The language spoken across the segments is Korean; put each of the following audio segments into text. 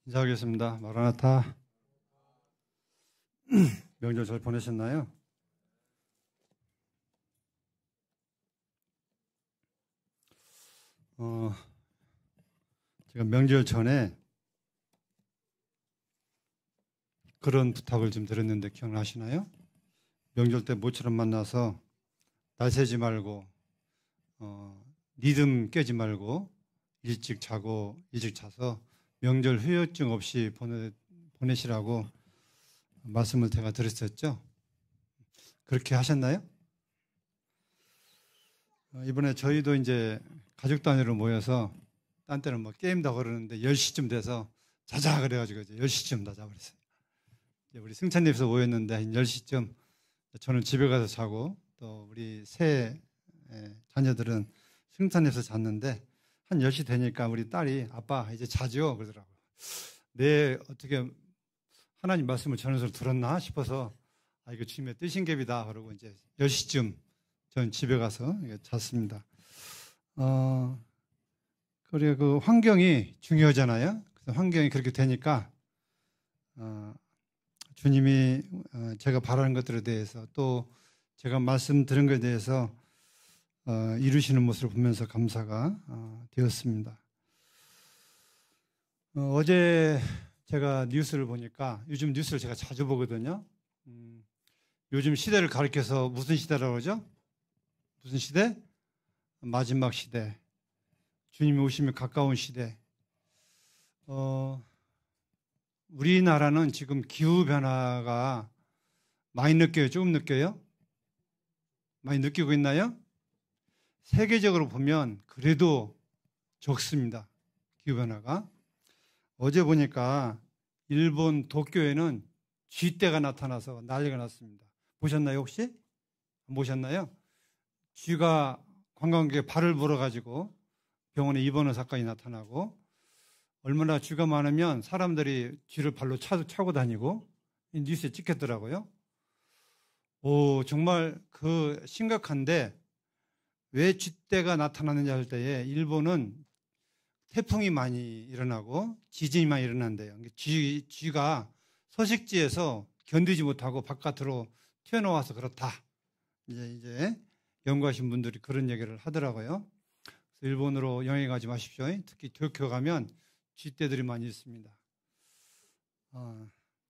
인사하겠습니다. 마라나타. 명절 잘 보내셨나요? 제가 명절 전에 그런 부탁을 좀 드렸는데 기억나시나요? 명절 때 모처럼 만나서 날 새지 말고 리듬 깨지 말고 일찍 자고 일찍 자서 명절 후유증 없이 보내시라고 말씀을 제가 드렸었죠. 그렇게 하셨나요? 이번에 저희도 이제 가족 단위로 모여서 딴 때는 뭐 게임도 하고 그러는데 10시쯤 돼서 자자 그래가지고 이제 10시쯤 다 자버렸어요. 우리 승찬님에서 모였는데 한 10시쯤 저는 집에 가서 자고 또 우리 새 자녀들은 승찬님에서 잤는데 한 10시 되니까 우리 딸이 아빠 이제 자죠 그러더라고요. 네, 어떻게 하나님 말씀을 전해서 들었나 싶어서 이거 주님의 뜻인갑이다 그러고 이제 10시쯤 전 집에 가서 잤습니다. 그리고 그 환경이 중요하잖아요. 그래서 환경이 그렇게 되니까 주님이 제가 바라는 것들에 대해서 또 제가 말씀 들은 것에 대해서 이루시는 모습을 보면서 감사가 되었습니다. 어제 제가 뉴스를 보니까 요즘 뉴스를 제가 자주 보거든요. 요즘 시대를 가리켜서 무슨 시대라고 그러죠? 무슨 시대? 마지막 시대. 주님이 오시면 가까운 시대. 우리나라는 지금 기후변화가 많이 느껴요? 조금 느껴요? 많이 느끼고 있나요? 세계적으로 보면 그래도 적습니다. 기후변화가. 어제 보니까 일본 도쿄에는 쥐떼가 나타나서 난리가 났습니다. 보셨나요 혹시? 안 보셨나요? 쥐가 관광객의 발을 물어가지고 병원에 입원한 사건이 나타나고 얼마나 쥐가 많으면 사람들이 쥐를 발로 차고 다니고 뉴스에 찍혔더라고요. 정말 그 심각한데 왜 쥐떼가 나타나느냐 할 때에 일본은 태풍이 많이 일어나고 지진이 많이 일어난대요. 쥐가 서식지에서 견디지 못하고 바깥으로 튀어나와서 그렇다. 이제 연구하신 분들이 그런 얘기를 하더라고요. 그래서 일본으로 여행 가지 마십시오. 특히 도쿄 가면 쥐떼들이 많이 있습니다.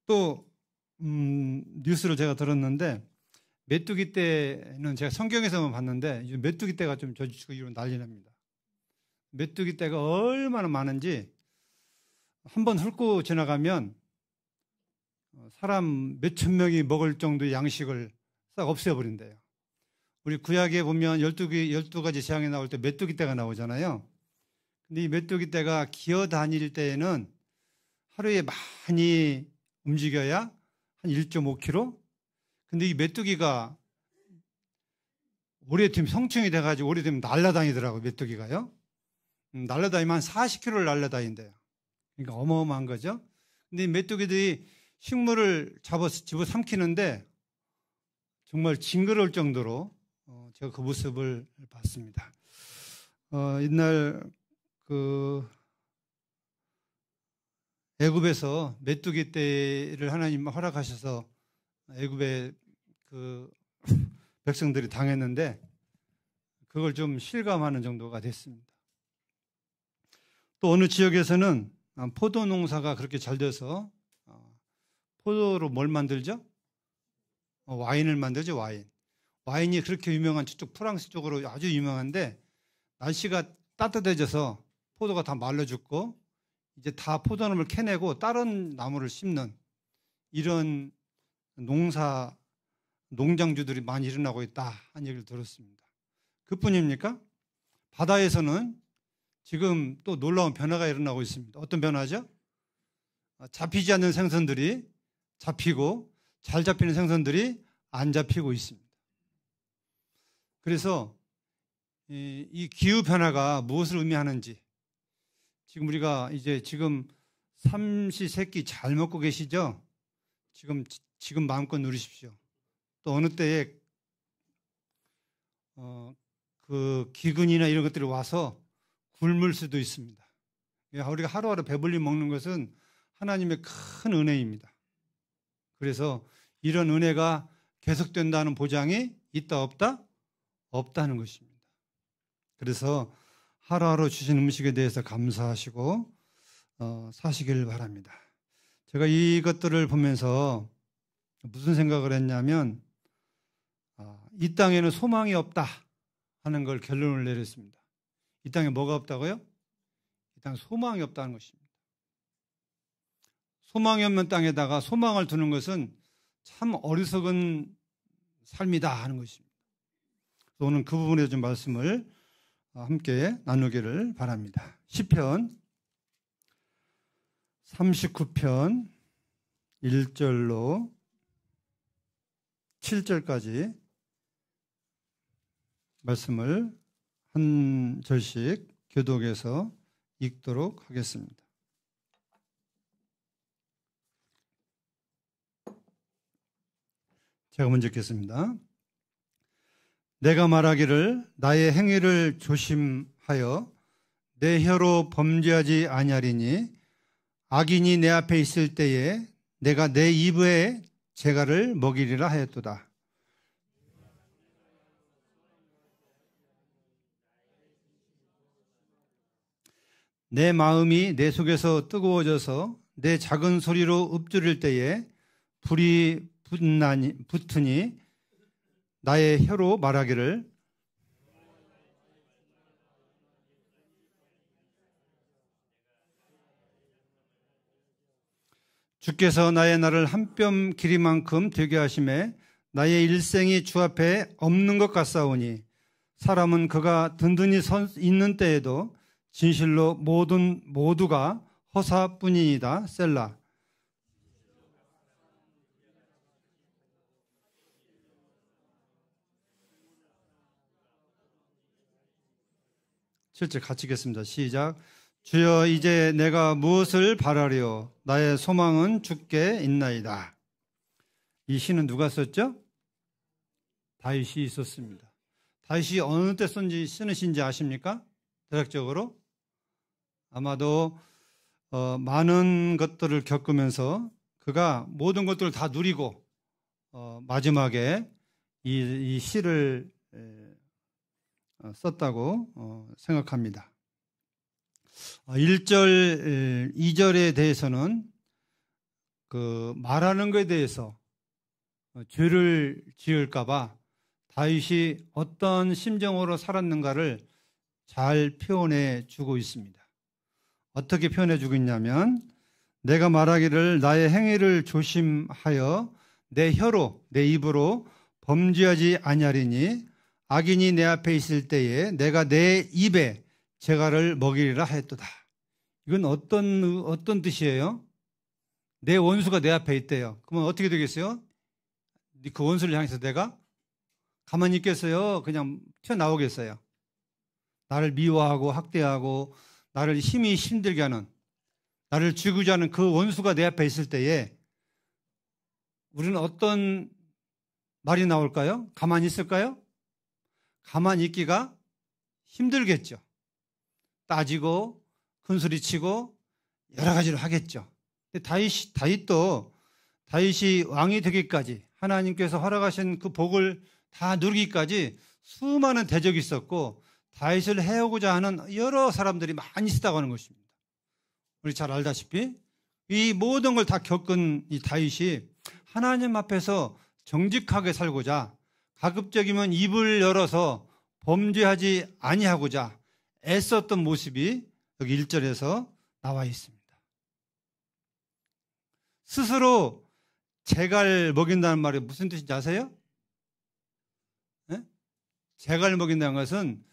또 뉴스를 제가 들었는데 메뚜기 떼는 제가 성경에서만 봤는데 메뚜기 떼가 좀 저주치고 이런 난리 납니다. 메뚜기 떼가 얼마나 많은지 한번 훑고 지나가면 사람 몇천 명이 먹을 정도의 양식을 싹 없애버린대요. 우리 구약에 보면 12가지 재앙이 나올 때 메뚜기 떼가 나오잖아요. 근데 이 메뚜기 떼가 기어다닐 때에는 하루에 많이 움직여야 한 1.5km? 근데 이 메뚜기가 오래되면 성충이 돼가지고 오래되면 날아다니더라고요, 메뚜기가요. 날아다니면 한 40km를 날아다닌대요. 그러니까 어마어마한 거죠. 근데 이 메뚜기들이 식물을 잡아서 집어삼키는데 정말 징그러울 정도로 제가 그 모습을 봤습니다. 옛날 그 애굽에서 메뚜기 떼를 하나님 허락하셔서 애굽의 그 백성들이 당했는데 그걸 좀 실감하는 정도가 됐습니다. 또 어느 지역에서는 포도 농사가 그렇게 잘 돼서 포도로 뭘 만들죠? 와인을 만들죠, 와인. 와인이 그렇게 유명한 저쪽 프랑스 쪽으로 아주 유명한데 날씨가 따뜻해져서 포도가 다 말라 죽고 이제 다 포도나무를 캐내고 다른 나무를 심는 이런 농장주들이 많이 일어나고 있다 한 얘기를 들었습니다. 그뿐입니까? 바다에서는 지금 또 놀라운 변화가 일어나고 있습니다. 어떤 변화죠? 잡히지 않는 생선들이 잡히고 잘 잡히는 생선들이 안 잡히고 있습니다. 그래서 이 기후 변화가 무엇을 의미하는지 지금 우리가 이제 지금 삼시세끼 잘 먹고 계시죠? 지금 마음껏 누리십시오. 또 어느 때에 그 기근이나 이런 것들이 와서 굶을 수도 있습니다. 우리가 하루하루 배불리 먹는 것은 하나님의 큰 은혜입니다. 그래서 이런 은혜가 계속된다는 보장이 있다 없다? 없다는 것입니다. 그래서 하루하루 주신 음식에 대해서 감사하시고 사시길 바랍니다. 제가 이것들을 보면서 무슨 생각을 했냐면 이 땅에는 소망이 없다 하는 걸 결론을 내렸습니다. 이 땅에 뭐가 없다고요? 이 땅에 소망이 없다는 것입니다. 소망이 없는 땅에다가 소망을 두는 것은 참 어리석은 삶이다 하는 것입니다. 오늘 그 부분에 좀 말씀을 함께 나누기를 바랍니다. 시편 39편 1절로 7절까지 말씀을 한 절씩 교독해서 읽도록 하겠습니다. 제가 먼저 읽겠습니다. 내가 말하기를 나의 행위를 조심하여 내 혀로 범죄하지 아니하리니 악인이 내 앞에 있을 때에 내가 내 입에 재갈을 먹이리라 하였도다. 내 마음이 내 속에서 뜨거워져서 내 작은 소리로 읊조릴 때에 불이 붙으니 나의 혀로 말하기를 주께서 나의 날을 한 뼘 길이만큼 되게 하심에 나의 일생이 주 앞에 없는 것 같사오니 사람은 그가 든든히 있는 때에도 진실로 모두가 허사뿐이니이다. 셀라. 실제 같이 읽겠습니다. 시작. 주여 이제 내가 무엇을 바라리요? 나의 소망은 주께 있나이다. 이 시는 누가 썼죠? 다윗이 썼습니다. 다윗이 어느 때 쓰는 시인지 아십니까? 대략적으로 아마도 많은 것들을 겪으면서 그가 모든 것들을 다 누리고 마지막에 이 시를 썼다고 생각합니다. 1절, 2절에 대해서는 그 말하는 것에 대해서 죄를 지을까봐 다윗이 어떤 심정으로 살았는가를 잘 표현해 주고 있습니다. 어떻게 표현해 주고 있냐면 내가 말하기를 나의 행위를 조심하여 내 혀로 내 입으로 범죄하지 아니하리니 악인이 내 앞에 있을 때에 내가 내 입에 재갈을 먹이리라 하였도다. 이건 어떤 뜻이에요? 내 원수가 내 앞에 있대요. 그러면 어떻게 되겠어요? 그 원수를 향해서 내가 가만히 있겠어요? 그냥 튀어나오겠어요? 나를 미워하고 학대하고 나를 힘이 힘들게 하는, 나를 죽이고자 하는 그 원수가 내 앞에 있을 때에 우리는 어떤 말이 나올까요? 가만히 있을까요? 가만히 있기가 힘들겠죠. 따지고 큰소리치고 여러 가지를 하겠죠. 근데 다윗이 왕이 되기까지 하나님께서 허락하신 그 복을 다 누리기까지 수많은 대적이 있었고 다윗을 해오고자 하는 여러 사람들이 많이 있었다고 하는 것입니다. 우리 잘 알다시피 이 모든 걸 다 겪은 이 다윗이 하나님 앞에서 정직하게 살고자 가급적이면 입을 열어서 범죄하지 아니하고자 애썼던 모습이 여기 1절에서 나와 있습니다. 스스로 재갈 먹인다는 말이 무슨 뜻인지 아세요? 네? 재갈 먹인다는 것은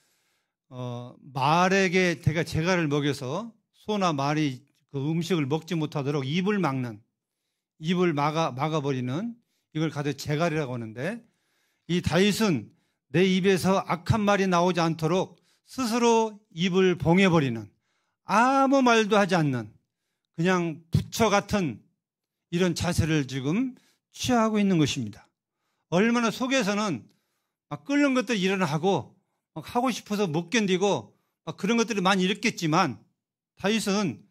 말에게 제가 재갈을 먹여서 소나 말이 그 음식을 먹지 못하도록 입을 막아버리는 이걸 가지고 재갈이라고 하는데 이 다윗은 내 입에서 악한 말이 나오지 않도록 스스로 입을 봉해버리는 아무 말도 하지 않는 그냥 부처 같은 이런 자세를 지금 취하고 있는 것입니다. 얼마나 속에서는 막 끓는 것들이 일어나고 막 하고 싶어서 못 견디고 막 그런 것들이 많이 일으켰지만 다윗은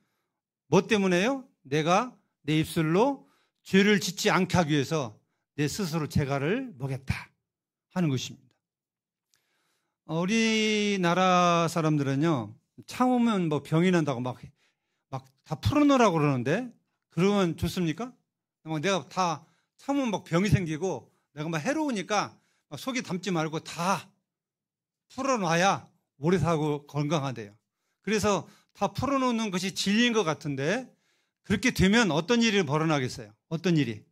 뭐 때문에요? 내가 내 입술로 죄를 짓지 않게 하기 위해서 내 스스로 재갈을 먹였다 하는 것입니다. 우리나라 사람들은요, 참으면 뭐 병이 난다고 막 다 풀어놓으라고 그러는데, 그러면 좋습니까? 내가 다 참으면 막 병이 생기고 내가 막 해로우니까 막 속이 담지 말고 다 풀어놔야 오래 살고 건강하대요. 그래서 다 풀어놓는 것이 진리인 것 같은데, 그렇게 되면 어떤 일이 벌어나겠어요? 어떤 일이?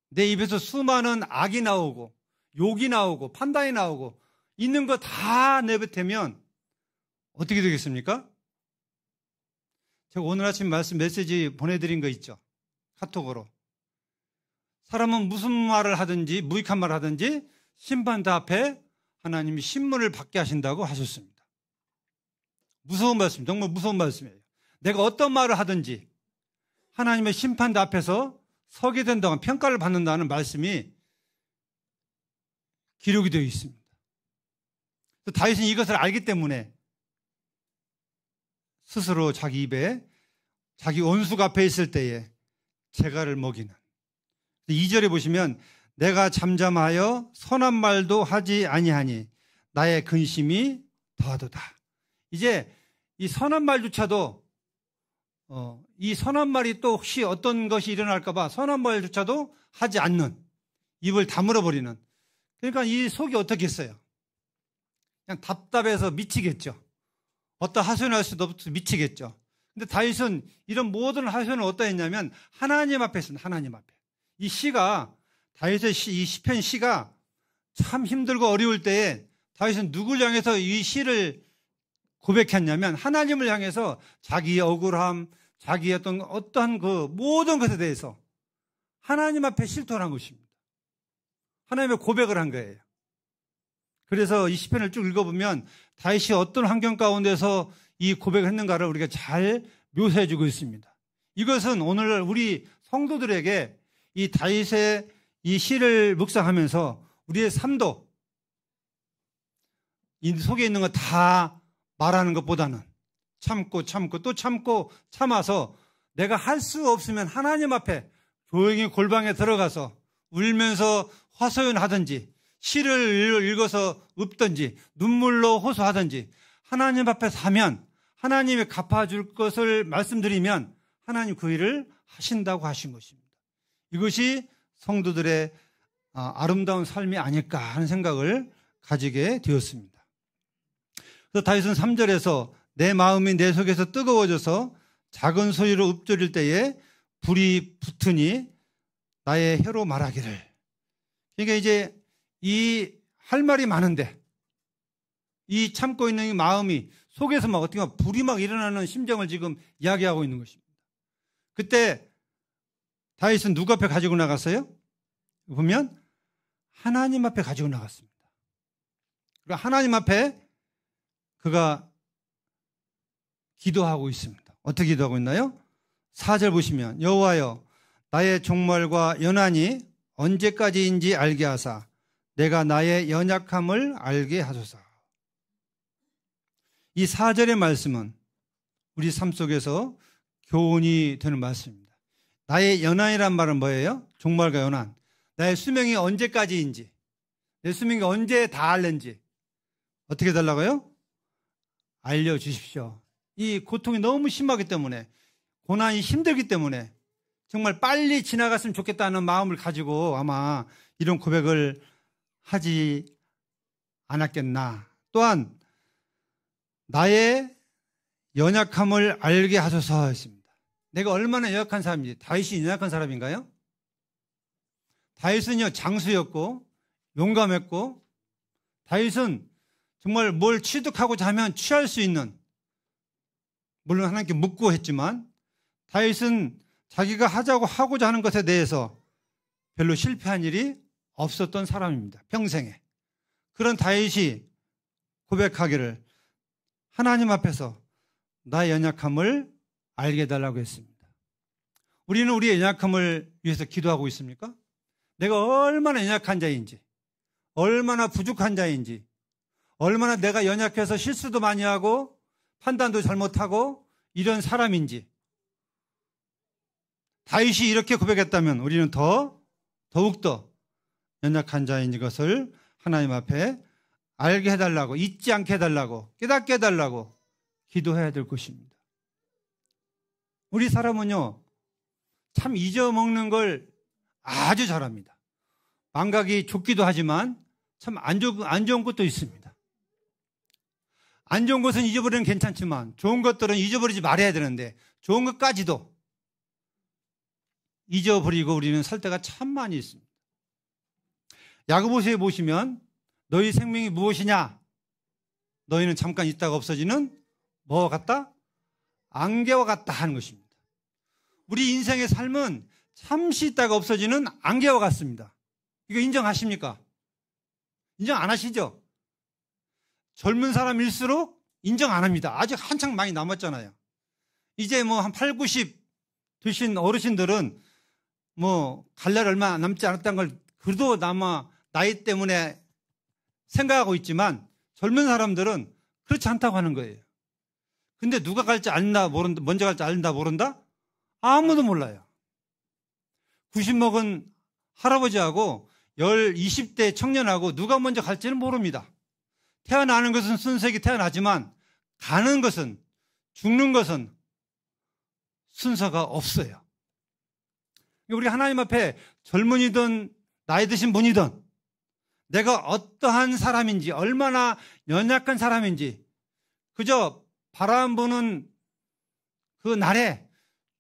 내 입에서 수많은 악이 나오고 욕이 나오고 판단이 나오고 있는 거 다 내뱉으면 어떻게 되겠습니까? 제가 오늘 아침 말씀 메시지 보내드린 거 있죠? 카톡으로. 사람은 무슨 말을 하든지 무익한 말을 하든지 심판대 앞에 하나님이 신문을 받게 하신다고 하셨습니다. 무서운 말씀, 정말 무서운 말씀이에요. 내가 어떤 말을 하든지 하나님의 심판대 앞에서 서게 된다고, 평가를 받는다는 말씀이 기록이 되어 있습니다. 다윗은 이것을 알기 때문에 스스로 자기 입에 자기 원수가 앞에 있을 때에 재갈을 먹이는, 2절에 보시면 내가 잠잠하여 선한 말도 하지 아니하니 나의 근심이 더하도다. 이제 이 선한 말조차도 이 선한 말이 또 혹시 어떤 것이 일어날까 봐 선한 말조차도 하지 않는, 입을 다물어 버리는. 그러니까 이 속이 어떻겠어요? 그냥 답답해서 미치겠죠. 어떤 하소연할 수도 없어 미치겠죠. 근데 다윗은 이런 모든 하소연을 어디다 했냐면 하나님 앞에 했습니다. 하나님 앞에. 이 시가, 다윗의 이 시편 시가 참 힘들고 어려울 때에 다윗은 누굴 향해서 이 시를 고백했냐면 하나님을 향해서 자기의 억울함, 자기의 어떠한 그 모든 것에 대해서 하나님 앞에 실토한 것입니다. 하나님의 고백을 한 거예요. 그래서 이 시편을 쭉 읽어보면 다윗이 어떤 환경 가운데서 이 고백을 했는가를 우리가 잘 묘사해 주고 있습니다. 이것은 오늘 우리 성도들에게 이 다윗의 이 시를 묵상하면서 우리의 삶도 이 속에 있는 거 다 말하는 것보다는 참고 또 참고 참아서 내가 할 수 없으면 하나님 앞에 조용히 골방에 들어가서 울면서 화소연하든지 시를 읽어서 읊든지 눈물로 호소하든지 하나님 앞에 사면 하나님이 갚아줄 것을 말씀드리면 하나님 그 일을 하신다고 하신 것입니다. 이것이 성도들의 아름다운 삶이 아닐까 하는 생각을 가지게 되었습니다. 그래서 다윗은 3절에서 내 마음이 내 속에서 뜨거워져서 작은 소리로 읊조릴 때에 불이 붙으니 나의 혀로 말하기를. 그러니까 이제 이 할 말이 많은데 이 참고 있는 이 마음이 속에서 막 어떻게 보면 불이 막 일어나는 심정을 지금 이야기하고 있는 것입니다. 그때 다윗은 누구 앞에 가지고 나갔어요? 보면 하나님 앞에 가지고 나갔습니다. 그러니까 하나님 앞에 그가 기도하고 있습니다. 어떻게 기도하고 있나요? 4절 보시면 여호와여 나의 종말과 연한이 언제까지인지 알게 하사 내가 나의 연약함을 알게 하소서. 이 4절의 말씀은 우리 삶 속에서 교훈이 되는 말씀입니다. 나의 연한이란 말은 뭐예요? 종말과 연한. 나의 수명이 언제까지인지, 내 수명이 언제 닿을는지 어떻게 달라고요? 알려주십시오. 이 고통이 너무 심하기 때문에, 고난이 힘들기 때문에 정말 빨리 지나갔으면 좋겠다는 마음을 가지고 아마 이런 고백을 하지 않았겠나. 또한 나의 연약함을 알게 하소서 했습니다. 내가 얼마나 연약한 사람인지. 다윗이 연약한 사람인가요? 다윗은요 장수였고 용감했고, 다윗은 정말 뭘 취득하고자 하면 취할 수 있는, 물론 하나님께 묻고 했지만 다윗은 자기가 하고자 하는 것에 대해서 별로 실패한 일이 없었던 사람입니다. 평생에. 그런 다윗이 고백하기를 하나님 앞에서 나의 연약함을 알게 해달라고 했습니다. 우리는 우리의 연약함을 위해서 기도하고 있습니까? 내가 얼마나 연약한 자인지, 얼마나 부족한 자인지, 얼마나 내가 연약해서 실수도 많이 하고 판단도 잘못하고 이런 사람인지 다윗이 이렇게 고백했다면 우리는 더욱더 연약한 자인 것을 하나님 앞에 알게 해달라고, 잊지 않게 해달라고, 깨닫게 해달라고 기도해야 될 것입니다. 우리 사람은요, 참 잊어먹는 걸 아주 잘합니다. 망각이 좋기도 하지만 참 안 좋은 것도 있습니다. 안 좋은 것은 잊어버리면 괜찮지만 좋은 것들은 잊어버리지 말아야 되는데 좋은 것까지도 잊어버리고 우리는 살 때가 참 많이 있습니다. 야고보서에 보시면 너희 생명이 무엇이냐? 너희는 잠깐 있다가 없어지는 뭐와 같다? 안개와 같다 하는 것입니다. 우리 인생의 삶은 잠시 있다가 없어지는 안개와 같습니다. 이거 인정하십니까? 인정 안 하시죠? 젊은 사람일수록 인정 안 합니다. 아직 한창 많이 남았잖아요. 이제 뭐 한 8, 90 되신 어르신들은 뭐 갈 날 얼마 남지 않았다는 걸 그래도 아마 나이 때문에 생각하고 있지만 젊은 사람들은 그렇지 않다고 하는 거예요. 근데 누가 갈지 알다 모른다, 먼저 갈지 알다 모른다? 아무도 몰라요. 90 먹은 할아버지하고 20대 청년하고 누가 먼저 갈지는 모릅니다. 태어나는 것은 순서있게 태어나지만 가는 것은, 죽는 것은 순서가 없어요. 우리 하나님 앞에 젊은이든 나이 드신 분이든 내가 어떠한 사람인지, 얼마나 연약한 사람인지 그저 바람 부는 그 날에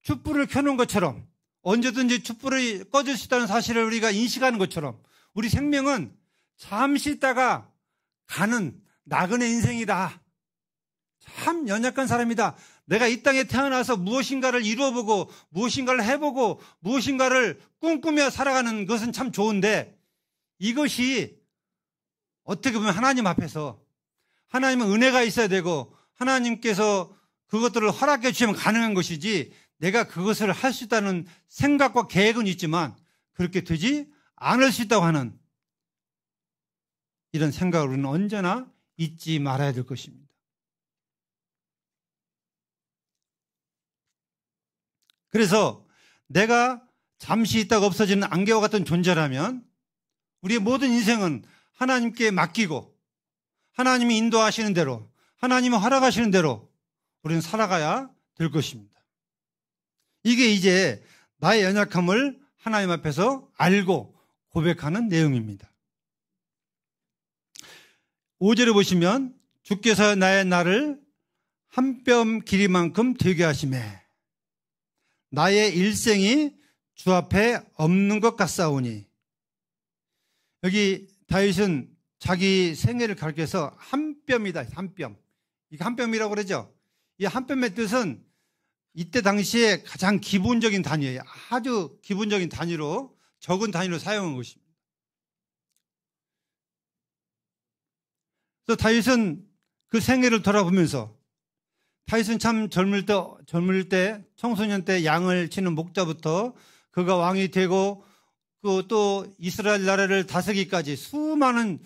촛불을 켜놓은 것처럼 언제든지 촛불이 꺼질 수 있다는 사실을 우리가 인식하는 것처럼 우리 생명은 잠시 있다가 가는 나그네 인생이다. 참 연약한 사람이다. 내가 이 땅에 태어나서 무엇인가를 이루어보고 무엇인가를 해보고 무엇인가를 꿈꾸며 살아가는 것은 참 좋은데 이것이 어떻게 보면 하나님 앞에서 하나님은 은혜가 있어야 되고 하나님께서 그것들을 허락해 주시면 가능한 것이지 내가 그것을 할 수 있다는 생각과 계획은 있지만 그렇게 되지 않을 수 있다고 하는 이런 생각을 우리는 언제나 잊지 말아야 될 것입니다. 그래서 내가 잠시 있다가 없어지는 안개와 같은 존재라면 우리의 모든 인생은 하나님께 맡기고 하나님이 인도하시는 대로 하나님이 허락하시는 대로 우리는 살아가야 될 것입니다. 이게 이제 나의 연약함을 하나님 앞에서 알고 고백하는 내용입니다. 5절에 보시면 주께서 나의 날을 한 뼘 길이만큼 되게 하시매 나의 일생이 주 앞에 없는 것 같사오니 여기 다윗은 자기 생애를 가르쳐서 한 뼘이다. 한 뼘. 이게 한 뼘이라고 그러죠. 이 한 뼘의 뜻은 이때 당시에 가장 기본적인 단위예요. 아주 기본적인 단위로 적은 단위로 사용한 것입니다. 그래서 다윗은 그 생애를 돌아보면서 다윗은 참 젊을 때 청소년 때 양을 치는 목자부터 그가 왕이 되고 그 또 이스라엘 나라를 다스리기까지 수많은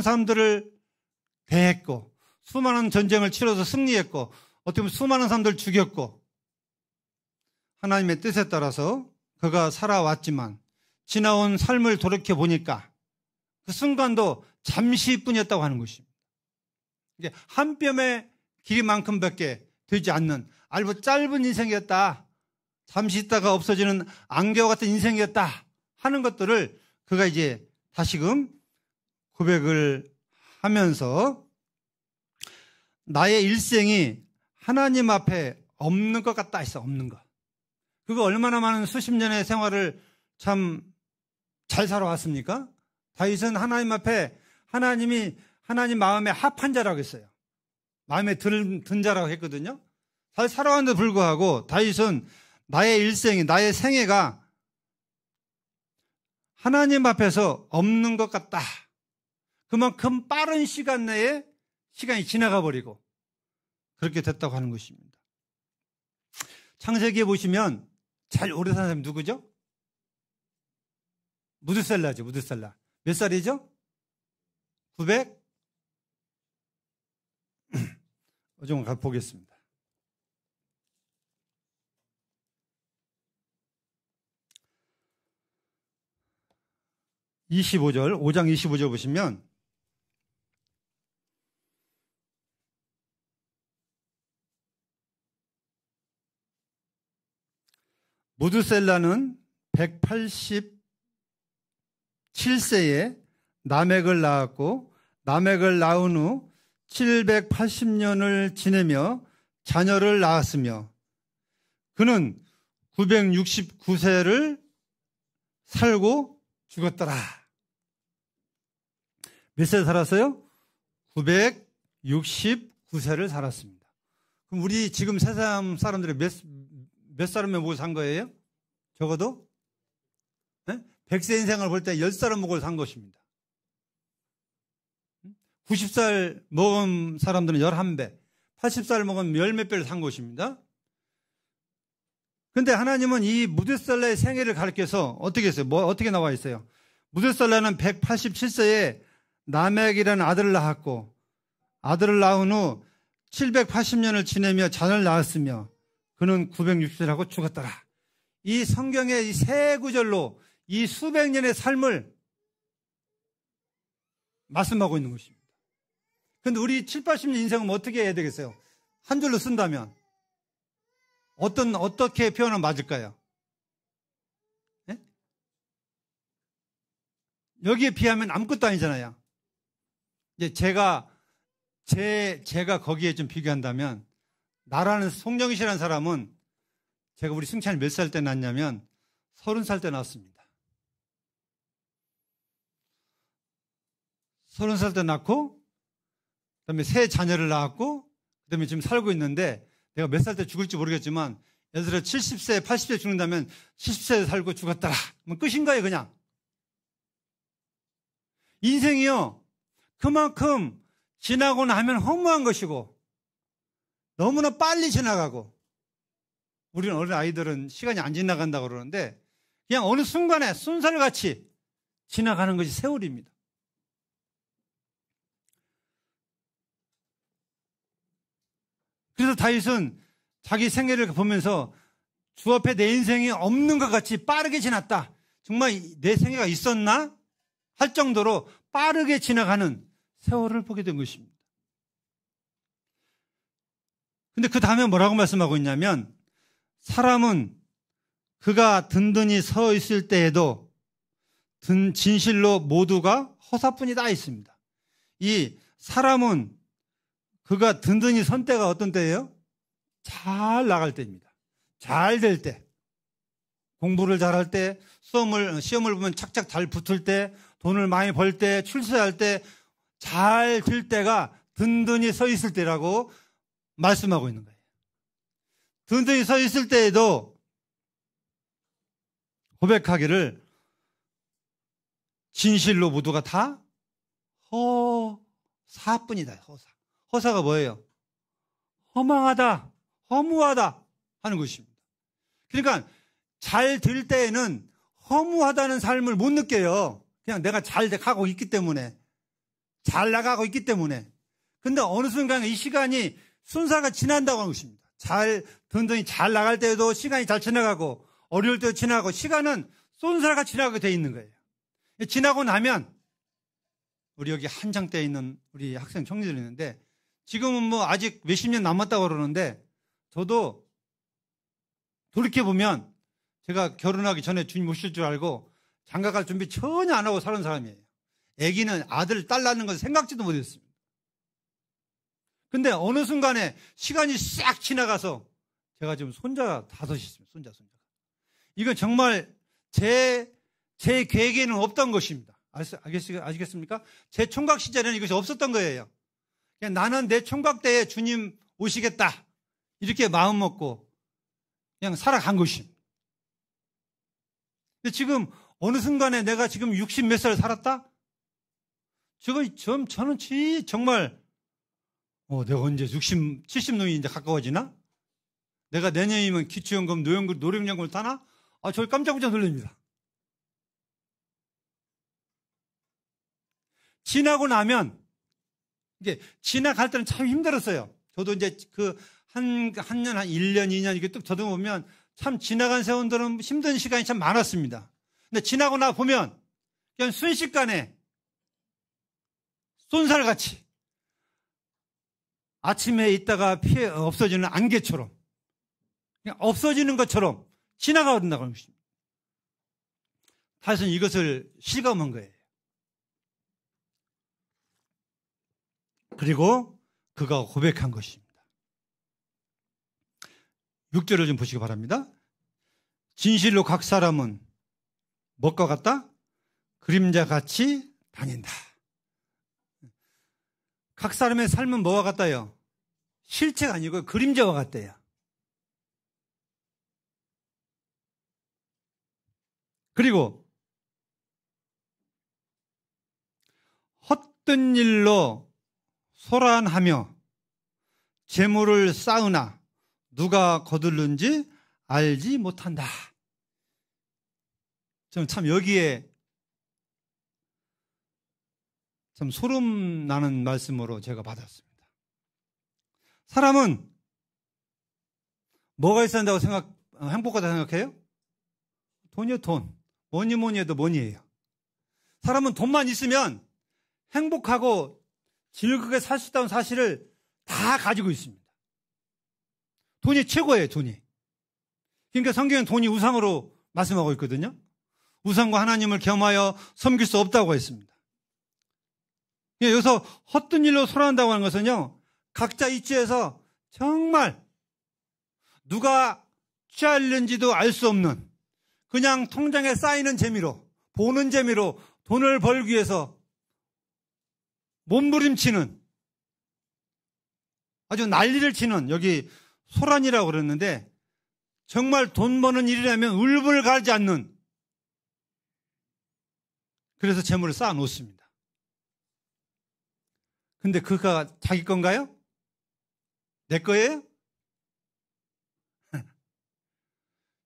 사람들을 대했고 수많은 전쟁을 치러서 승리했고 어떻게 보면 수많은 사람들을 죽였고 하나님의 뜻에 따라서 그가 살아왔지만 지나온 삶을 돌이켜 보니까 그 순간도 잠시뿐이었다고 하는 것입니다. 이게 한 뼘의 길이만큼밖에 되지 않는 아주 짧은 인생이었다. 잠시 있다가 없어지는 안개와 같은 인생이었다 하는 것들을 그가 이제 다시금 고백을 하면서 나의 일생이 하나님 앞에 없는 것 같다 했어. 없는 것. 그거 얼마나 많은 수십 년의 생활을 참 잘 살아왔습니까? 다윗은 하나님 앞에 하나님 마음에 합한 자라고 했어요. 마음에 든 자라고 했거든요. 잘 살아왔는데 불구하고 다윗은 나의 일생이, 나의 생애가 하나님 앞에서 없는 것 같다. 그만큼 빠른 시간 내에 시간이 지나가 버리고 그렇게 됐다고 하는 것입니다. 창세기에 보시면 제일 오래 산 사람이 누구죠? 무드셀라죠. 무드셀라. 몇 살이죠? 900? 좀 보겠습니다. 25절, 5장 25절 보시면 무드셀라는 187세에 라멕을 낳았고 라멕을 낳은 후 780년을 지내며 자녀를 낳았으며 그는 969세를 살고 죽었더라. 몇 세 살았어요? 969세를 살았습니다. 그럼 우리 지금 세상 사람들이 몇 사람을 보고 산 거예요? 적어도? 네? 100세 인생을 볼 때 10살을 먹고 산 것입니다. 90살 먹은 사람들은 11배, 80살 먹은 10몇 배를 산 것입니다. 그런데 하나님은 이 무드셀라의 생애를 가르쳐서 어떻게 했어요? 어떻게 나와 있어요? 무드셀라는 187세에 라멕이라는 아들을 낳았고 아들을 낳은 후 780년을 지내며 자녀를 낳았으며 그는 960세를 하고 죽었더라. 이 성경의 이 세 구절로 이 수백 년의 삶을 말씀하고 있는 것입니다. 그런데 우리 7, 80년 인생은 어떻게 해야 되겠어요? 한 줄로 쓴다면 어떻게 표현하면 맞을까요? 네? 여기에 비하면 아무것도 아니잖아요. 이제 제가 거기에 좀 비교한다면 나라는 송정희씨라는 사람은 제가 우리 승찬이 몇 살 때 낳았냐면 30살 때 낳았습니다. 30살 때 낳고 그다음에 세 자녀를 낳았고 그다음에 지금 살고 있는데 내가 몇 살 때 죽을지 모르겠지만 예를 들어 70세, 80세 죽는다면 70세 살고 죽었더라. 그럼 끝인 거예요, 그냥. 인생이요. 그만큼 지나고 나면 허무한 것이고 너무나 빨리 지나가고 우리는 어린 아이들은 시간이 안 지나간다고 그러는데 그냥 어느 순간에 순살같이 지나가는 것이 세월입니다. 그래서 다윗은 자기 생애를 보면서 주 앞에 내 인생이 없는 것 같이 빠르게 지났다. 정말 내 생애가 있었나? 할 정도로 빠르게 지나가는 세월을 보게 된 것입니다. 근데 그 다음에 뭐라고 말씀하고 있냐면 사람은 그가 든든히 서 있을 때에도 진실로 모두가 허사뿐이다 있습니다. 이 사람은 그가 든든히 선 때가 어떤 때예요? 잘 나갈 때입니다. 잘 될 때. 공부를 잘할 때, 시험을 보면 착착 잘 붙을 때, 돈을 많이 벌 때, 출세할 때, 잘 될 때가 든든히 서 있을 때라고 말씀하고 있는 거예요. 든든히 서 있을 때에도 고백하기를 진실로 모두가 다 허사뿐이다. 허사. 허사가 뭐예요? 허망하다, 허무하다 하는 것입니다. 그러니까 잘 될 때에는 허무하다는 삶을 못 느껴요. 그냥 내가 잘 가고 있기 때문에, 잘 나가고 있기 때문에. 근데 어느 순간 이 시간이 순사가 지난다고 하는 것입니다. 든든히 잘 나갈 때에도 시간이 잘 지나가고 어려울 때도 지나가고 시간은 순사가 지나가게 돼 있는 거예요. 지나고 나면 우리 여기 한창대에 있는 우리 학생 청년들이 있는데 지금은 뭐 아직 몇십 년 남았다고 그러는데 저도 돌이켜보면 제가 결혼하기 전에 주님 오실 줄 알고 장가갈 준비 전혀 안 하고 살은 사람이에요. 아기는 아들, 딸 낳는 건 생각지도 못했습니다. 근데 어느 순간에 시간이 싹 지나가서 제가 지금 손자가 5이 있습니다. 손자가. 이건 정말 제 계획에는 없던 것입니다. 아시겠습니까? 제 총각 시절에는 이것이 없었던 거예요. 그냥 나는 내 총각 때에 주님 오시겠다. 이렇게 마음 먹고 그냥 살아간 것입니다. 근데 지금 어느 순간에 내가 지금 60 몇 살 살았다? 저는 정말 내가 언제 60, 70년이 이제 가까워지나? 내가 내년이면 기초연금, 노령연금을 타나? 저 깜짝깜짝 놀랍니다. 지나고 나면, 이게 지나갈 때는 참 힘들었어요. 저도 이제 한 1년, 2년 이렇게 뚝 더듬으면 참 지나간 세월들은 힘든 시간이 참 많았습니다. 근데 지나고 나 보면 그냥 순식간에 쏜살같이 아침에 있다가 피해 없어지는 안개처럼 그냥 없어지는 것처럼 지나가 버린다고 합니다. 다윗은 이것을 실감한 거예요. 그리고 그가 고백한 것입니다. 6절을 좀 보시기 바랍니다. 진실로 각 사람은 무엇과 같다? 그림자같이 다닌다. 각 사람의 삶은 뭐와 같다요? 실체가 아니고 그림자와 같대요. 그리고 헛된 일로 소란하며 재물을 쌓으나 누가 거둘는지 알지 못한다. 저는 참 여기에 참 소름 나는 말씀으로 제가 받았습니다. 사람은 뭐가 있어야 한다고 행복하다 생각해요? 돈이요, 돈. 뭐니 해도 뭐니예요. 사람은 돈만 있으면 행복하고 즐겁게 살 수 있다는 사실을 다 가지고 있습니다. 돈이 최고예요, 돈이. 그러니까 성경은 돈이 우상으로 말씀하고 있거든요. 우상과 하나님을 겸하여 섬길 수 없다고 했습니다. 여기서 헛된 일로 소란한다고 하는 것은요, 각자 입지에서 정말 누가 취할는지도 알 수 없는 그냥 통장에 쌓이는 재미로, 보는 재미로 돈을 벌기 위해서 몸부림치는 아주 난리를 치는, 여기 소란이라고 그랬는데 정말 돈 버는 일이라면 울분을 가리지 않는, 그래서 재물을 쌓아 놓습니다. 근데 그가 자기 건가요? 내 거예요?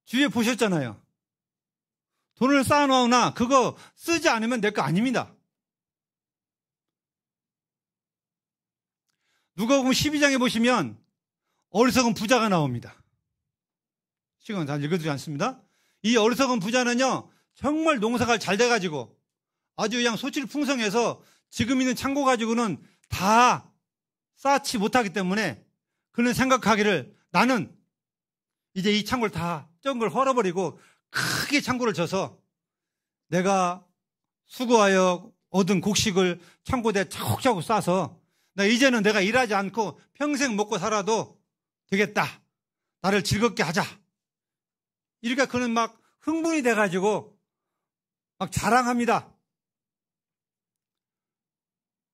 주위에 보셨잖아요. 돈을 쌓아 놓으나 그거 쓰지 않으면 내 거 아닙니다. 누가복음 12장에 보시면 어리석은 부자가 나옵니다. 시간 잘 읽어드리지 않습니다. 이 어리석은 부자는요, 정말 농사가 잘 돼가지고 아주 그냥 소출이 풍성해서 지금 있는 창고 가지고는 다 쌓지 못하기 때문에 그는 생각하기를, 나는 이제 이 창고를 다 적은 걸 헐어버리고 크게 창고를 져서 내가 수고하여 얻은 곡식을 창고대에 차곡차곡 싸서 이제는 내가 일하지 않고 평생 먹고 살아도 되겠다. 나를 즐겁게 하자. 이러니까 그는 막 흥분이 돼가지고 막 자랑합니다.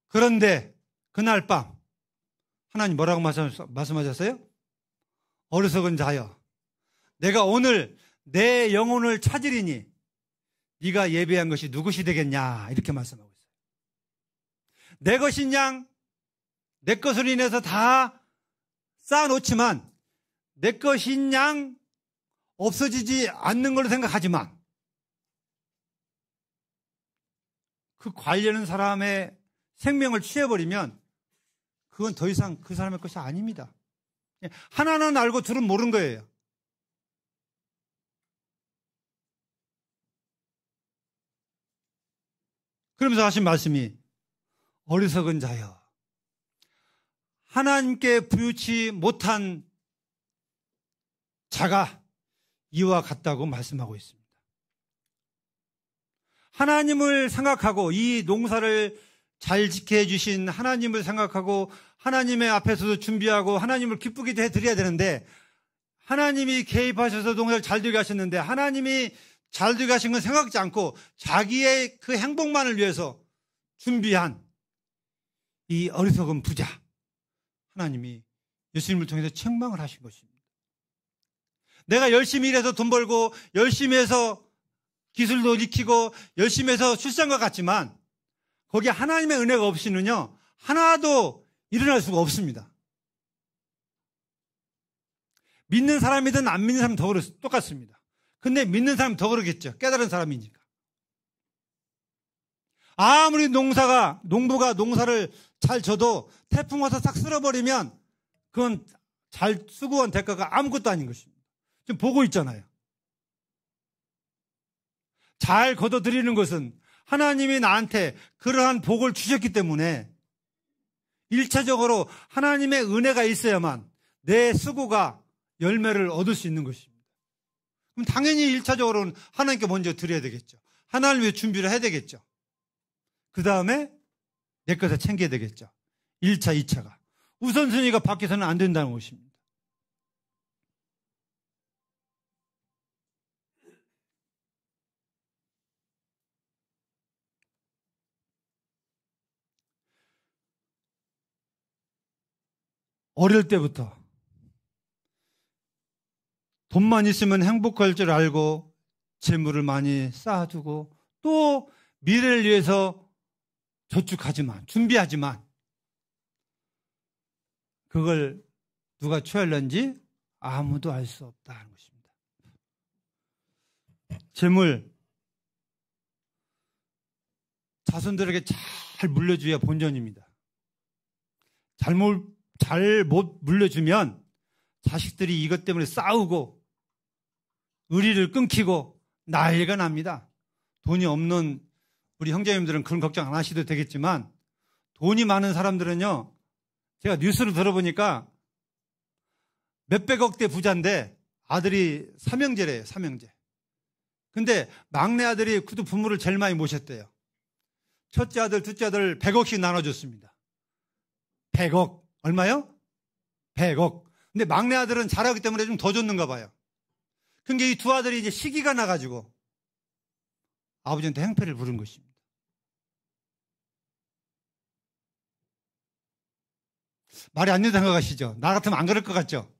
그런데 그날 밤 하나님 뭐라고 말씀하셨어요? 어리석은 자여, 내가 오늘 내 영혼을 찾으리니 네가 예배한 것이 누구시 되겠냐, 이렇게 말씀하고 있어요. 내 것인 양 내 것으로 인해서 다 쌓아놓지만 내 것인 양 없어지지 않는 걸로 생각하지만 그 관리하는 사람의 생명을 취해버리면 그건 더 이상 그 사람의 것이 아닙니다. 하나는 알고 둘은 모르는 거예요. 그러면서 하신 말씀이 어리석은 자여, 하나님께 부유치 못한 자가 이와 같다고 말씀하고 있습니다. 하나님을 생각하고 이 농사를 잘 지켜 주신 하나님을 생각하고 하나님의 앞에서도 준비하고 하나님을 기쁘게 해드려야 되는데, 하나님이 개입하셔서 농사를 잘 되게 하셨는데 하나님이 잘 되게 하신 건 생각지 않고 자기의 그 행복만을 위해서 준비한 이 어리석은 부자, 하나님이 예수님을 통해서 책망을 하신 것입니다. 내가 열심히 일해서 돈 벌고 열심히 해서 기술도 익히고 열심히 해서 출산과 같지만 거기에 하나님의 은혜가 없이는요, 하나도 일어날 수가 없습니다. 믿는 사람이든 안 믿는 사람은 똑같습니다. 근데 믿는 사람은 더 그러겠죠. 깨달은 사람이니까. 아무리 농부가 농사를 잘 져도 태풍 와서 싹 쓸어버리면 그건 잘 수고한 대가가 아무것도 아닌 것입니다. 지금 보고 있잖아요. 잘 걷어들이는 것은 하나님이 나한테 그러한 복을 주셨기 때문에 1차적으로 하나님의 은혜가 있어야만 내 수고가 열매를 얻을 수 있는 것입니다. 그럼 당연히 1차적으로는 하나님께 먼저 드려야 되겠죠. 하나님을 위해 준비를 해야 되겠죠. 그 다음에 내 것을 챙겨야 되겠죠. 1차, 2차가. 우선순위가 바뀌어서는 안 된다는 것입니다. 어릴 때부터 돈만 있으면 행복할 줄 알고 재물을 많이 쌓아두고 또 미래를 위해서 저축하지만, 준비하지만 그걸 누가 취하려는지 아무도 알 수 없다는 것입니다. 재물, 자손들에게 잘 물려줘야 본전입니다. 잘 못 물려주면 자식들이 이것 때문에 싸우고 의리를 끊기고 난리가 납니다. 돈이 없는 우리 형제님들은 그런 걱정 안 하셔도 되겠지만 돈이 많은 사람들은요, 제가 뉴스를 들어보니까 몇백억대 부자인데 아들이 삼형제래요, 삼형제. 근데 막내 아들이 그도 부모를 제일 많이 모셨대요. 첫째 아들, 둘째 아들 100억씩 나눠줬습니다. 100억. 얼마요? 100억. 근데 막내 아들은 잘하기 때문에 좀 더 줬는가 봐요. 그러니까 이 두 아들이 이제 시기가 나가지고 아버지한테 행패를 부른 것입니다. 말이 안 된다고 생각하시죠? 나 같으면 안 그럴 것 같죠?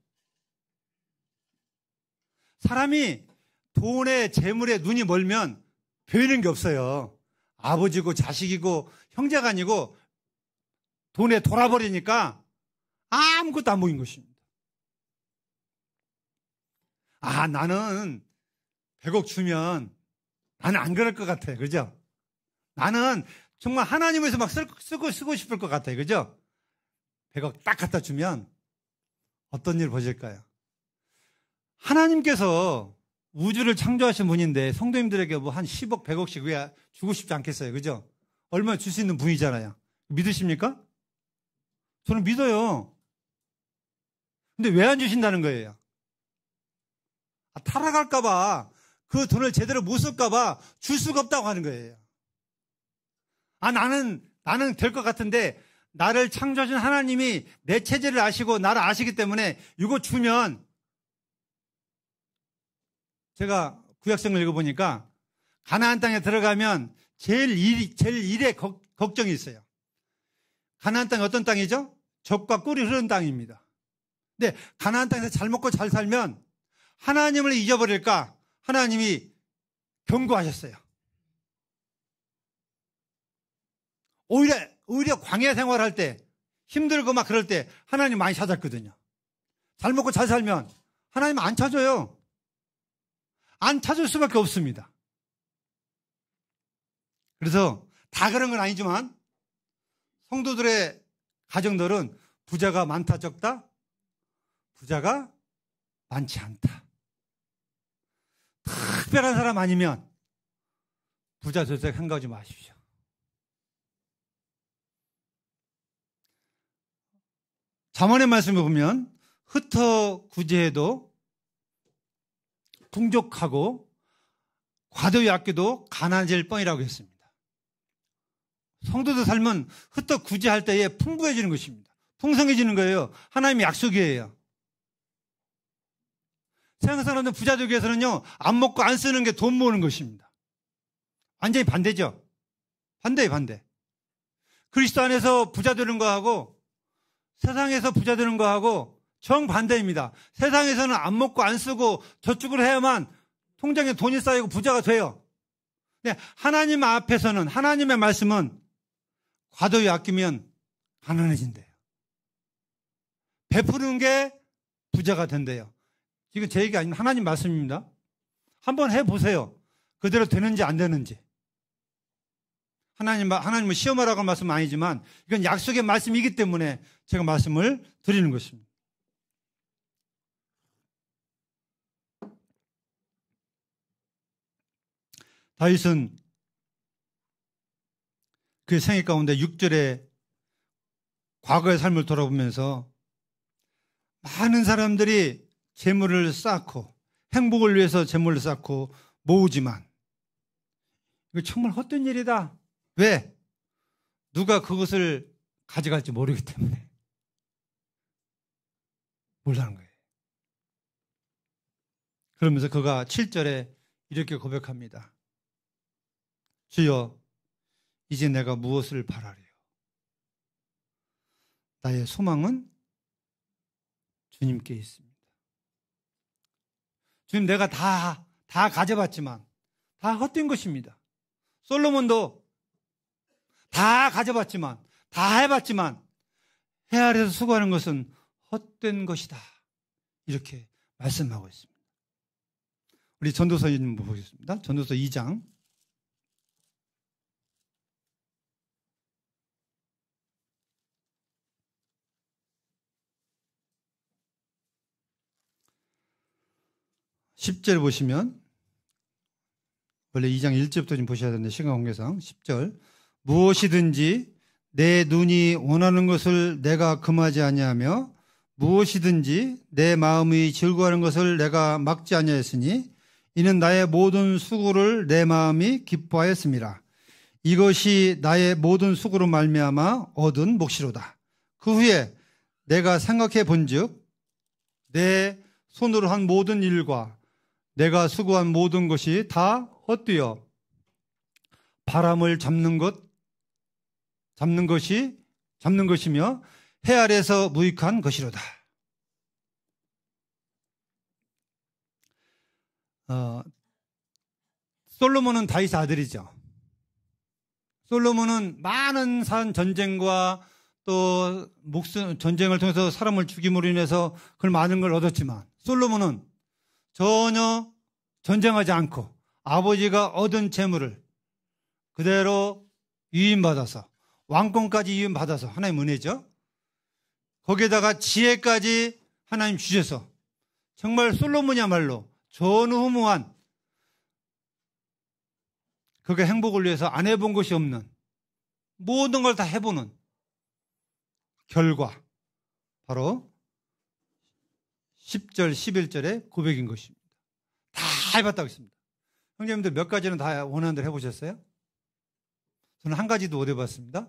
사람이 돈에 재물에 눈이 멀면 보이는 게 없어요. 아버지고 자식이고 형제가 아니고 돈에 돌아버리니까 아무것도 안 보인 것입니다. 아, 나는 100억 주면 나는 안 그럴 것 같아. 그죠? 나는 정말 하나님에서 막 쓰고 싶을 것 같아. 그죠? 100억 딱 갖다 주면 어떤 일 보실까요? 하나님께서 우주를 창조하신 분인데 성도님들에게 뭐 한 10억, 100억씩 왜 주고 싶지 않겠어요? 그죠? 얼마 줄 수 있는 분이잖아요. 믿으십니까? 저는 믿어요. 근데 왜 안 주신다는 거예요? 타락할까봐, 그 돈을 제대로 못 쓸까봐 줄 수가 없다고 하는 거예요. 아, 나는 될 것 같은데, 나를 창조하신 하나님이 내 체질을 아시고 나를 아시기 때문에 이거 주면, 제가 구약성을 읽어보니까 가나안 땅에 들어가면 제일 일에 걱정이 있어요. 가나안 땅이 어떤 땅이죠? 젖과 꿀이 흐르는 땅입니다. 근데 가나안 땅에서 잘 먹고 잘 살면 하나님을 잊어버릴까? 하나님이 경고하셨어요. 오히려 광야 생활할 때 힘들고 막 그럴 때 하나님 많이 찾았거든요. 잘 먹고 잘 살면 하나님 안 찾아요. 안 찾을 수밖에 없습니다. 그래서 다 그런 건 아니지만 성도들의 가정들은 부자가 많다 적다? 부자가 많지 않다. 특별한 사람 아니면 부자 저색 생각하지 마십시오. 잠언의 말씀을 보면 흩어 구제해도 풍족하고 과도히 아껴도 가난해질 뻔이라고 했습니다. 성도들 삶은 흩어 구제할 때에 풍부해지는 것입니다. 풍성해지는 거예요. 하나님의 약속이에요. 세상 사람들 부자 되기 위해서는요, 안 먹고 안 쓰는 게 돈 모으는 것입니다. 완전히 반대죠. 반대예요, 반대. 그리스도 안에서 부자 되는 거하고 세상에서 부자 되는 거하고 정반대입니다. 세상에서는 안 먹고 안 쓰고 저축을 해야만 통장에 돈이 쌓이고 부자가 돼요. 근데 하나님 앞에서는, 하나님의 말씀은 과도히 아끼면 가난해진대요. 베푸는 게 부자가 된대요. 지금 제 얘기 아니면 하나님 말씀입니다. 한번 해보세요. 그대로 되는지 안 되는지. 하나님은 시험하라고 한 말씀은 아니지만 이건 약속의 말씀이기 때문에 제가 말씀을 드리는 것입니다. 다윗은 그 생애 가운데 6절에 과거의 삶을 돌아보면서 많은 사람들이 재물을 쌓고 행복을 위해서 재물을 쌓고 모으지만 이거 정말 헛된 일이다. 왜? 누가 그것을 가져갈지 모르기 때문에 몰라는 거예요. 그러면서 그가 7절에 이렇게 고백합니다. 주여, 이제 내가 무엇을 바라리요? 나의 소망은 주님께 있습니다. 주님, 내가 다 가져봤지만 다 헛된 것입니다. 솔로몬도 다 가져봤지만, 다 해봤지만 해 아래서 수고하는 것은 헛된 것이다. 이렇게 말씀하고 있습니다. 우리 전도서 좀 보겠습니다. 전도서 2장 10절 보시면, 원래 2장 1절부터 좀 보셔야 되는데 시간 관계상 10절, 무엇이든지 내 눈이 원하는 것을 내가 금하지 아니하며 무엇이든지 내 마음이 즐거워하는 것을 내가 막지 아니하였으니 이는 나의 모든 수고를 내 마음이 기뻐하였음이라. 이것이 나의 모든 수고로 말미암아 얻은 몫이로다. 그 후에 내가 생각해 본즉 내 손으로 한 모든 일과 내가 수고한 모든 것이 다 헛되어 바람을 잡는 것이며 해 아래서 무익한 것이로다. 솔로몬은 다윗의 아들이죠. 솔로몬은 많은 전쟁과 또 전쟁을 통해서 사람을 죽임으로 인해서 그걸 많은 걸 얻었지만 솔로몬은 전혀 전쟁하지 않고 아버지가 얻은 재물을 그대로 유인받아서 왕권까지 유인받아서 하나님 은혜죠. 거기에다가 지혜까지 하나님 주셔서 정말 솔로몬이야말로 전후무한 그가 행복을 위해서 안 해본 것이 없는 모든 걸 다 해보는 결과 바로 10절 11절의 고백인 것입니다. 다 해봤다고 했습니다. 형제님들 몇 가지는 다 원하는 대로 해보셨어요? 저는 한 가지도 못 해봤습니다.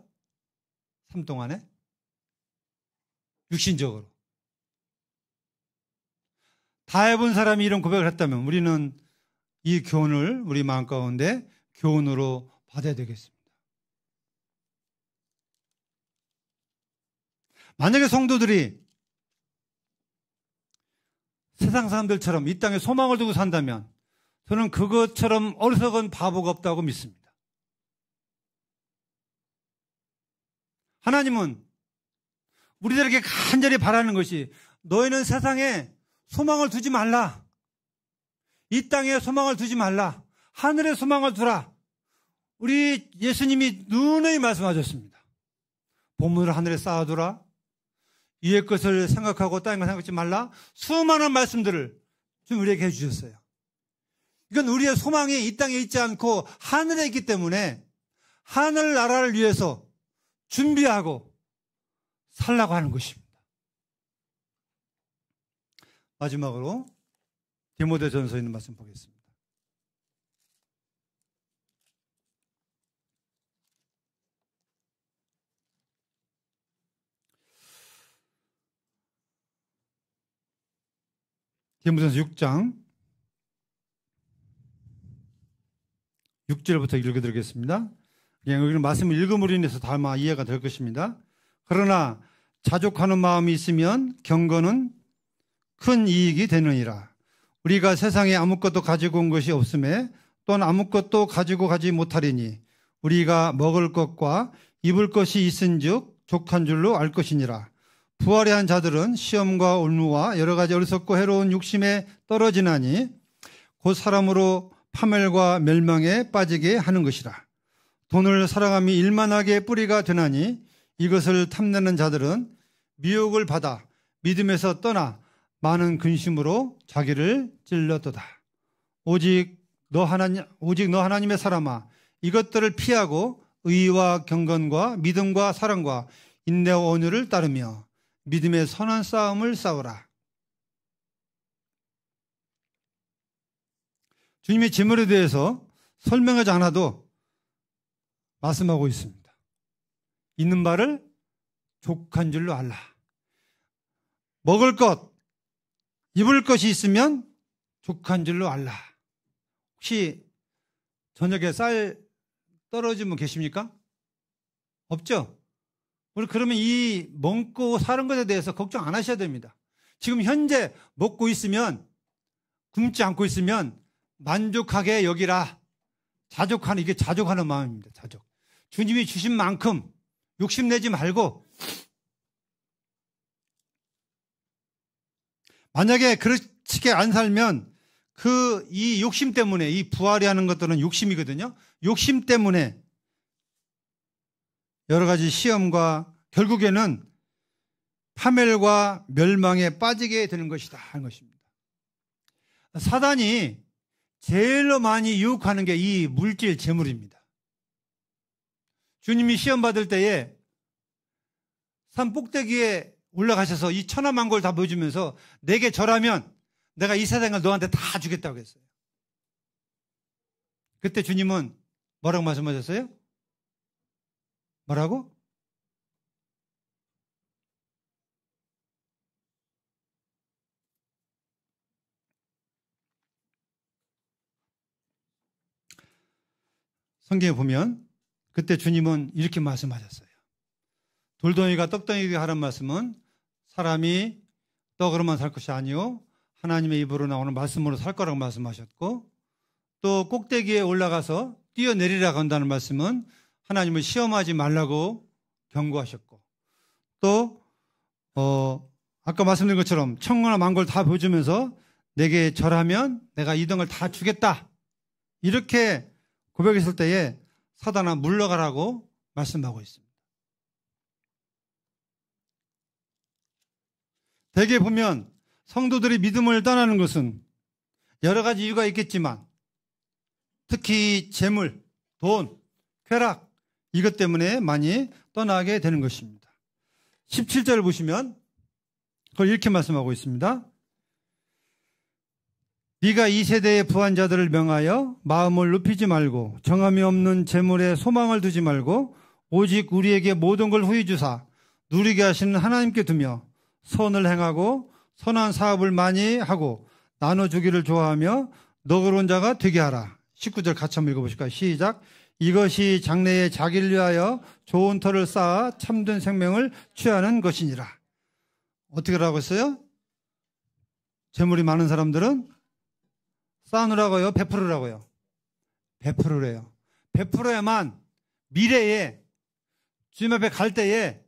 삶 동안에 육신적으로 다 해본 사람이 이런 고백을 했다면 우리는 이 교훈을 우리 마음 가운데 교훈으로 받아야 되겠습니다. 만약에 성도들이 세상 사람들처럼 이 땅에 소망을 두고 산다면 저는 그것처럼 어리석은 바보가 없다고 믿습니다. 하나님은 우리들에게 간절히 바라는 것이 너희는 세상에 소망을 두지 말라. 이 땅에 소망을 두지 말라. 하늘에 소망을 두라. 우리 예수님이 누누이 말씀하셨습니다. 보물을 하늘에 쌓아두라. 위의 것을 생각하고 땅의 것을 생각하지 말라. 수많은 말씀들을 좀 우리에게 해주셨어요. 이건 우리의 소망이 이 땅에 있지 않고 하늘에 있기 때문에 하늘나라를 위해서 준비하고 살라고 하는 것입니다. 마지막으로 디모데전서에 있는 말씀 보겠습니다. 디모데전서 6장 6절부터 읽어드리겠습니다. 그냥 여기는 말씀을 읽음으로 인해서 다 아마 이해가 될 것입니다. 그러나 자족하는 마음이 있으면 경건은 큰 이익이 되느니라. 우리가 세상에 아무것도 가지고 온 것이 없음에 또한 아무것도 가지고 가지 못하리니 우리가 먹을 것과 입을 것이 있은즉 족한 줄로 알 것이니라. 부활의 한 자들은 시험과 올무와 여러 가지 어리석고 해로운 욕심에 떨어지나니 곧 사람으로 파멸과 멸망에 빠지게 하는 것이라. 돈을 사랑함이 일만하게 뿌리가 되나니 이것을 탐내는 자들은 미혹을 받아 믿음에서 떠나 많은 근심으로 자기를 찔렀도다. 오직 너 하나님의 사람아, 이것들을 피하고 의와 경건과 믿음과 사랑과 인내와 온유를 따르며 믿음의 선한 싸움을 싸우라. 주님의 재물에 대해서 설명하지 않아도 말씀하고 있습니다. 있는 바를 족한 줄로 알라. 먹을 것, 입을 것이 있으면 족한 줄로 알라. 혹시 저녁에 쌀 떨어지면 계십니까? 없죠? 우리 그러면 이 먹고 사는 것에 대해서 걱정 안 하셔야 됩니다. 지금 현재 먹고 있으면, 굶지 않고 있으면 만족하게 여기라. 자족하는, 이게 자족하는 마음입니다. 자족. 주님이 주신 만큼 욕심내지 말고, 만약에 그렇게 안 살면 이 욕심 때문에, 이 부활이 하는 것들은 욕심이거든요. 욕심 때문에 여러 가지 시험과 결국에는 파멸과 멸망에 빠지게 되는 것이다 하는 것입니다. 사단이 제일로 많이 유혹하는 게 이 물질 재물입니다. 주님이 시험 받을 때에 산 꼭대기에 올라가셔서 이 천하만고를 다 보여주면서 내게 절하면 내가 이 세상을 너한테 다 주겠다고 했어요. 그때 주님은 뭐라고 말씀하셨어요? 뭐라고? 성경에 보면 그때 주님은 이렇게 말씀하셨어요. 돌덩이가 떡덩이가 하는 말씀은 사람이 떡으로만 살 것이 아니요 하나님의 입으로 나오는 말씀으로 살 거라고 말씀하셨고, 또 꼭대기에 올라가서 뛰어내리라고 한다는 말씀은 하나님을 시험하지 말라고 경고하셨고, 또 아까 말씀드린 것처럼 천군과 만고를 다 보여주면서 내게 절하면 내가 이 등을 다 주겠다, 이렇게 고백했을 때에 사단아 물러가라고 말씀하고 있습니다. 대개 보면 성도들이 믿음을 떠나는 것은 여러 가지 이유가 있겠지만 특히 재물, 돈, 쾌락, 이것 때문에 많이 떠나게 되는 것입니다. 17절을 보시면 그걸 이렇게 말씀하고 있습니다. 네가 이 세대의 부한 자들을 명하여 마음을 높이지 말고 정함이 없는 재물에 소망을 두지 말고 오직 우리에게 모든 걸 후히 주사 누리게 하시는 하나님께 두며 선을 행하고 선한 사업을 많이 하고 나눠주기를 좋아하며 너그러운 자가 되게 하라. 19절 같이 한번 읽어보실까요? 시작. 이것이 장래에 자기를 위하여 좋은 터를 쌓아 참된 생명을 취하는 것이니라. 어떻게 하라고 했어요? 재물이 많은 사람들은 쌓아놓으라고요? 베풀으라고요? 베풀으래요. 베풀어야만 미래에 주님 앞에 갈 때에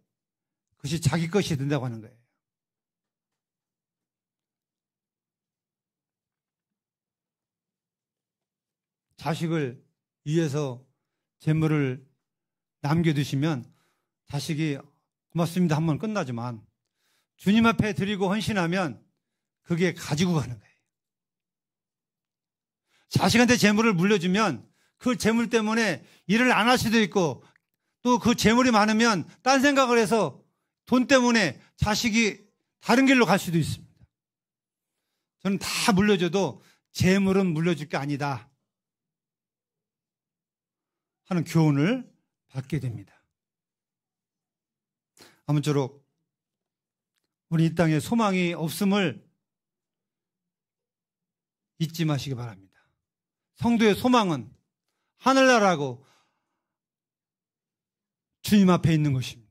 그것이 자기 것이 된다고 하는 거예요. 자식을 위해서 재물을 남겨두시면 자식이 고맙습니다 하면 끝나지만 주님 앞에 드리고 헌신하면 그게 가지고 가는 거예요. 자식한테 재물을 물려주면 그 재물 때문에 일을 안 할 수도 있고 또 그 재물이 많으면 딴 생각을 해서 돈 때문에 자식이 다른 길로 갈 수도 있습니다. 저는 다 물려줘도 재물은 물려줄 게 아니다 하는 교훈을 받게 됩니다. 아무쪼록 우리 이 땅에 소망이 없음을 잊지 마시기 바랍니다. 성도의 소망은 하늘나라고 주님 앞에 있는 것입니다.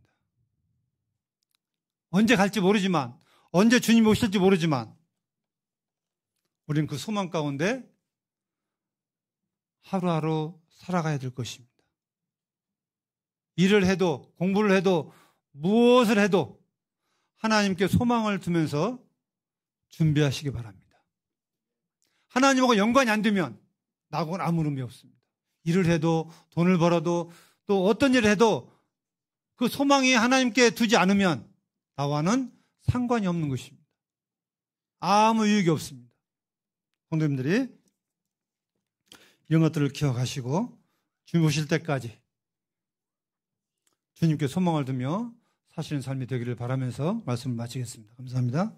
언제 갈지 모르지만, 언제 주님이 오실지 모르지만 우리는 그 소망 가운데 하루하루 살아가야 될 것입니다. 일을 해도 공부를 해도 무엇을 해도 하나님께 소망을 두면서 준비하시기 바랍니다. 하나님하고 연관이 안 되면 나하고는 아무 의미 없습니다. 일을 해도 돈을 벌어도 또 어떤 일을 해도 그 소망이 하나님께 두지 않으면 나와는 상관이 없는 것입니다. 아무 유익이 없습니다. 성도님들이 이런 것들을 기억하시고 주님 오실 때까지 주님께 소망을 두며 사시는 삶이 되기를 바라면서 말씀을 마치겠습니다. 감사합니다.